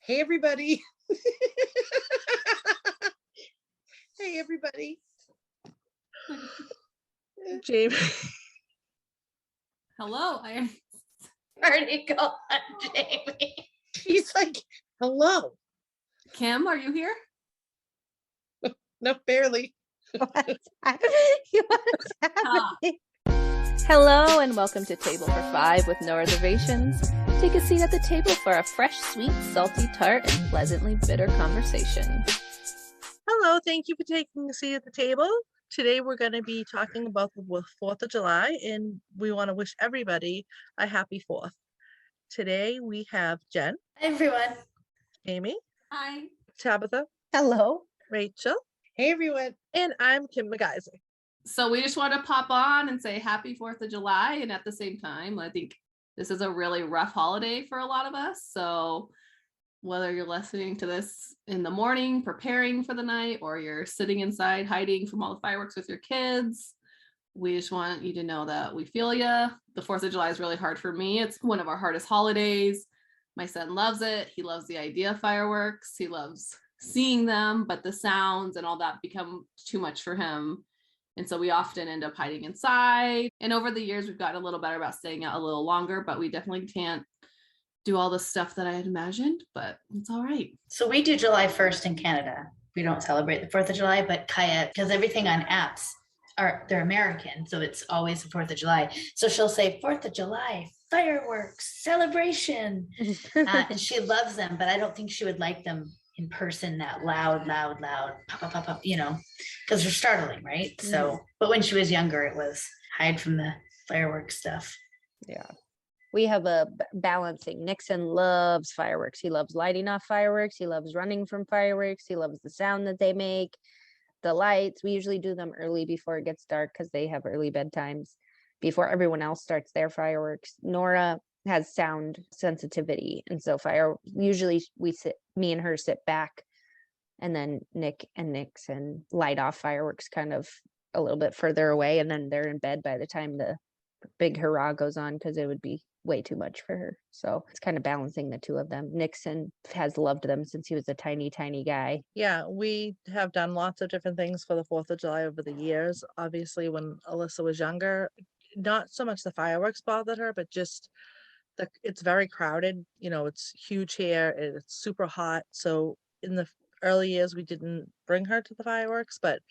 Hey, everybody. Hey, everybody. Jamie. Hello, I am Article on Jamie. She's like, hello. Kim. Are you here? No, barely. Hello and welcome to Table for Five with no reservations. Take a seat at the table for a fresh, sweet, salty, tart, and pleasantly bitter conversation. Hello, thank you for taking a seat at the table. Today we're going to be talking about the 4th of July, and we want to wish everybody a happy 4th. Today we have Jen. Hi, everyone. Amy. Hi. Tabitha. Hello. Rachel. Hey, everyone. And I'm Kim McGeyser. So we just want to pop on and say happy 4th of July. And at the same time, I think this is a really rough holiday for a lot of us. So whether you're listening to this in the morning, preparing for the night, or you're sitting inside hiding from all the fireworks with your kids, we just want you to know that we feel you. The 4th of July is really hard for me. It's one of our hardest holidays. My son loves it. He loves the idea of fireworks. He loves seeing them, but the sounds and all that become too much for him. And so we often end up hiding inside. And over the years, we've gotten a little better about staying out a little longer, but we definitely can't do all the stuff that I had imagined, but it's all right. So we do July 1st in Canada. We don't celebrate the 4th of July, but Kaya, because everything on apps they're American, so it's always the 4th of July. So she'll say 4th of July, fireworks, celebration. And she loves them, but I don't think she would like them in person, that loud, pop, pop, pop, pop, because they're startling, right? So, but when she was younger, it was hide from the fireworks stuff. Yeah. We have a balancing. Nixon loves fireworks. He loves lighting off fireworks. He loves running from fireworks. He loves the sound that they make. The lights, we usually do them early before it gets dark because they have early bedtimes before everyone else starts their fireworks. Nora has sound sensitivity, and so usually me and her sit back, and then Nick and Nixon light off fireworks kind of a little bit further away, and then they're in bed by the time the big hurrah goes on, because it would be way too much for her. So it's kind of balancing the two of them. Nixon has loved them since he was a tiny guy. Yeah, we have done lots of different things for the 4th of July over the years. Obviously, when Alyssa was younger, not so much the fireworks bothered her, but just it's very crowded. It's huge here. It's super hot. So in the early years, we didn't bring her to the fireworks, but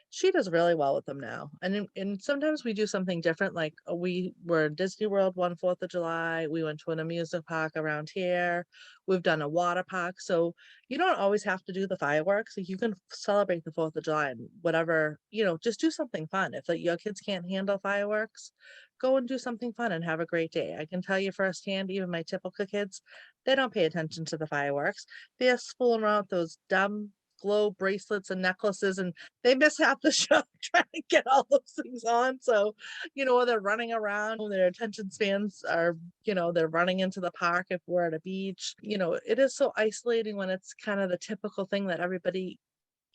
she does really well with them now. And sometimes we do something different. Like we were in Disney World 4th of July. We went to an amusement park around here. We've done a water park. So you don't always have to do the fireworks. Like, you can celebrate the 4th of July and whatever, just do something fun. If your kids can't handle fireworks, go and do something fun and have a great day. I can tell you firsthand, even my typical kids, they don't pay attention to the fireworks. They're fooling around with those dumb glow bracelets and necklaces, and they miss half the show trying to get all those things on. So they're running around, their attention spans are, they're running into the park if we're at a beach. It is so isolating when it's kind of the typical thing that everybody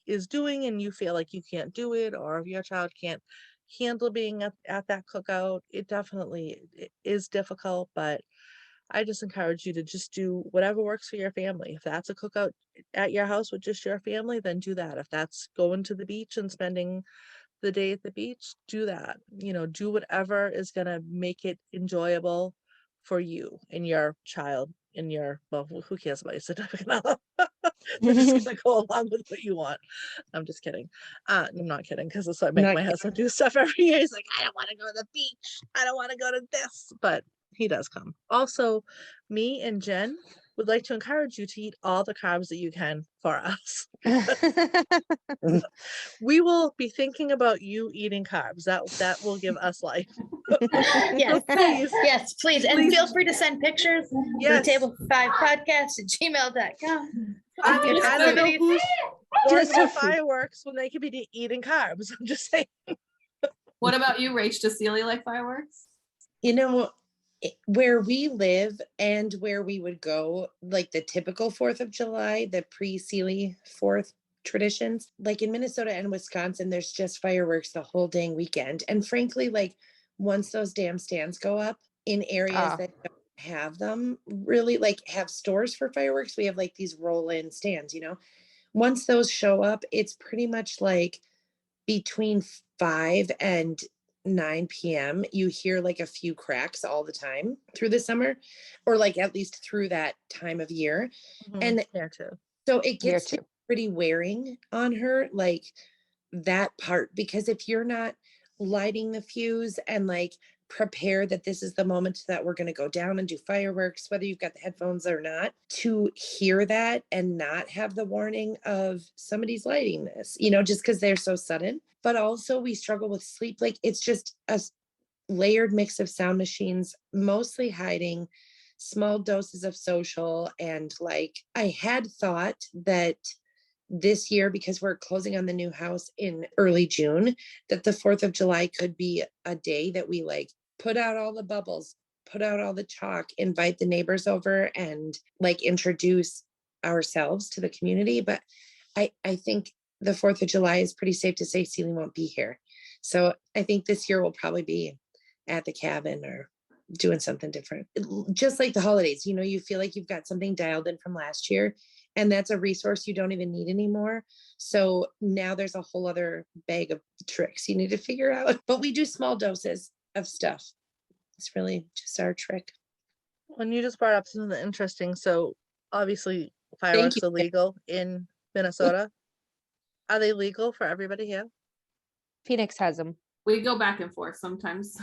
is doing and you feel like you can't do it, or if your child can't handle being at that cookout. It definitely is difficult, but I just encourage you to just do whatever works for your family. If that's a cookout at your house with just your family, then do that. If that's going to the beach and spending the day at the beach, do that. Do whatever is going to make it enjoyable for you and your child and who cares about your significant other? They're just going to go along with what you want. I'm just kidding. I'm not kidding, because that's what I make my husband do stuff every year. He's like, I don't want to go to the beach. I don't want to go to this. But he does come. Also, me and Jen would like to encourage you to eat all the carbs that you can for us. We will be thinking about you eating carbs. That will give us life. Yes, please. Yes, please. And feel free to send pictures to the Table 5 podcast at gmail.com. I don't know who's working with fireworks when they could be eating carbs. I'm just saying. What about you, Rach? Does Celia like fireworks? Where we live and where we would go, like the typical 4th of July, the pre-Sealy 4th traditions, like in Minnesota and Wisconsin, there's just fireworks the whole dang weekend. And frankly, like once those damn stands go up in areas that don't have them really, like, have stores for fireworks. We have like these roll-in stands, once those show up, it's pretty much like between 5 and 9 p.m. You hear like a few cracks all the time through the summer, or like at least through that time of year. And There too. so it Here gets to too. be pretty wearing on her, like that part, because if you're not lighting the fuse and like prepare that this is the moment that we're going to go down and do fireworks, whether you've got the headphones or not, to hear that and not have the warning of somebody's lighting this, just because they're so sudden. But also we struggle with sleep. Like it's just a layered mix of sound machines, mostly hiding, small doses of social. And like I had thought that this year, because we're closing on the new house in early June, that the 4th of July could be a day that we like put out all the bubbles, put out all the chalk, invite the neighbors over and like introduce ourselves to the community. But I think the 4th of July is pretty safe to say Celie won't be here. So I think this year will probably be at the cabin or doing something different. Just like the holidays, you feel like you've got something dialed in from last year, and that's a resource you don't even need anymore. So now there's a whole other bag of tricks you need to figure out. But we do small doses of stuff. It's really just our trick. When you just brought up something interesting, so obviously fireworks you. are legal in Minnesota. Are they legal for everybody here? Phoenix has them. We go back and forth sometimes.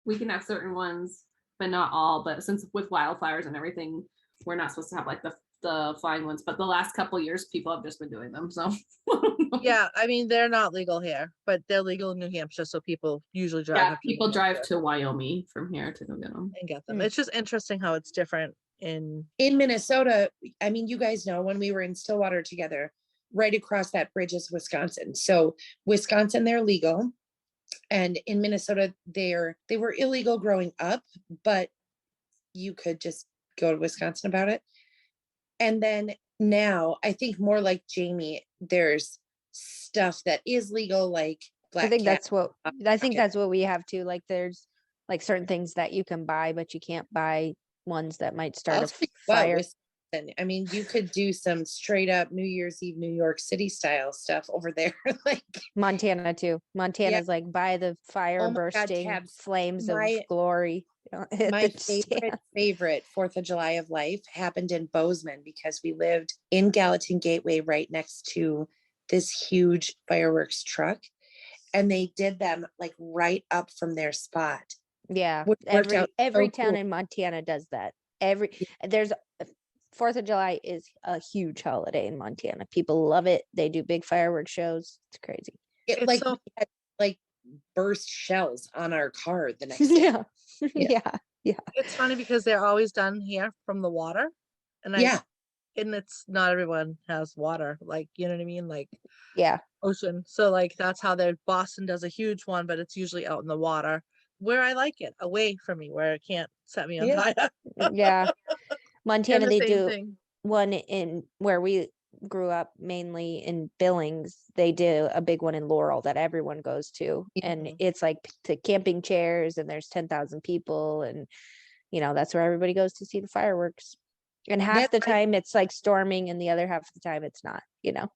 We can have certain ones, but not all. But since with wildfires and everything, we're not supposed to have like the flying ones. But the last couple of years, people have just been doing them. So Yeah, I mean they're not legal here, but they're legal in New Hampshire, so people usually drive. yeah, up to New people drive Hampshire to Wyoming from here to go get them. and get them. Hmm. It's just interesting how it's different in Minnesota. I mean, you guys know when we were in Stillwater together, right across that bridge is Wisconsin. So Wisconsin, they're legal. And in Minnesota, they were illegal growing up, but you could just go to Wisconsin about it. And then now, I think more like Jamie, there's stuff that is legal, like Black I think Cat. that's what we have too. Like there's like certain things that you can buy, but you can't buy ones that might start I'll a tell you what, fire. Wisconsin, I mean, you could do some straight up New Year's Eve, New York City style stuff over there. Like Montana too. Montana's like by the fire Oh my God, bursting Tabs, flames of my- glory. Hit my the stand. favorite 4th of July of life happened in Bozeman, because we lived in Gallatin Gateway right next to this huge fireworks truck. And they did them like right up from their spot. Yeah, Which worked out every so town cool. in Montana does that. There's 4th of July is a huge holiday in Montana. People love it. They do big fireworks shows. It's crazy. It It's like so- we had like burst shells on our car the next day. Yeah. Yeah. Yeah. It's funny because they're always done here from the water. And Yeah. and it's not everyone has water, like, you know what I mean? Like Yeah. ocean. So like that's how Boston does a huge one, but it's usually out in the water where I like it, away from me, where it can't set me on Yeah. fire. Yeah. Montana, And they the same do thing. one in where we grew up, mainly in Billings. They do a big one in Laurel that everyone goes to. And Mhm. it's like the camping chairs, and there's 10,000 people. And, that's where everybody goes to see the fireworks. And half That's the time it's like storming, and the other half of the time it's not, So,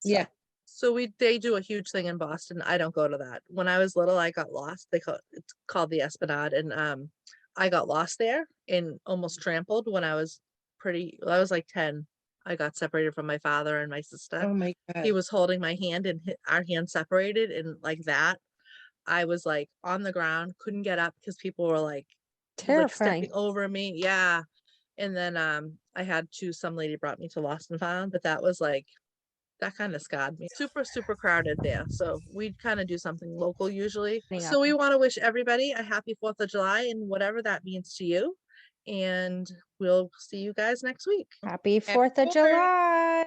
Yeah. So they do a huge thing in Boston. I don't go to that. When I was little, I got lost. It's called the Esplanade, and I got lost there and almost trampled when I was like 10. I got separated from my father and my sister. Oh my God. He was holding my hand, and our hands separated, and like that, I was like on the ground, couldn't get up because people were like terrifying. stepping over me. Yeah. And then some lady brought me to Lost and Found, but that was like, that kind of scarred me. Super, super crowded there. So we kind of do something local usually. Yeah. So we want to wish everybody a happy 4th of July and whatever that means to you. And we'll see you guys next week. Happy 4th of 4th. July.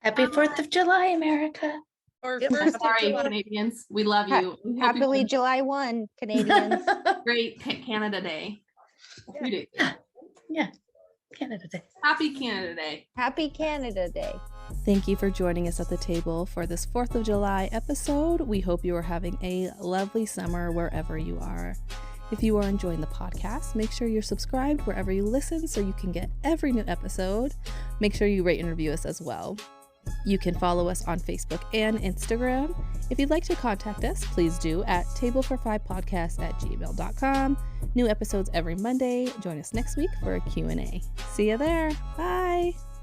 Happy 4th of July, America. Or Yep. 1st of Sorry, July. Canadians. We love Ha- you. We hope you Happily have July 1, Canadians. a great Canada Day. You do. Yeah. Canada Day. Happy Canada Day. Happy Canada Day. Thank you for joining us at the table for this 4th of July episode. We hope you are having a lovely summer wherever you are. If you are enjoying the podcast, make sure you're subscribed wherever you listen so you can get every new episode. Make sure you rate and review us as well. You can follow us on Facebook and Instagram. If you'd like to contact us, please do at tablefor5podcast@gmail.com. New episodes every Monday. Join us next week for a Q&A. See you there. Bye.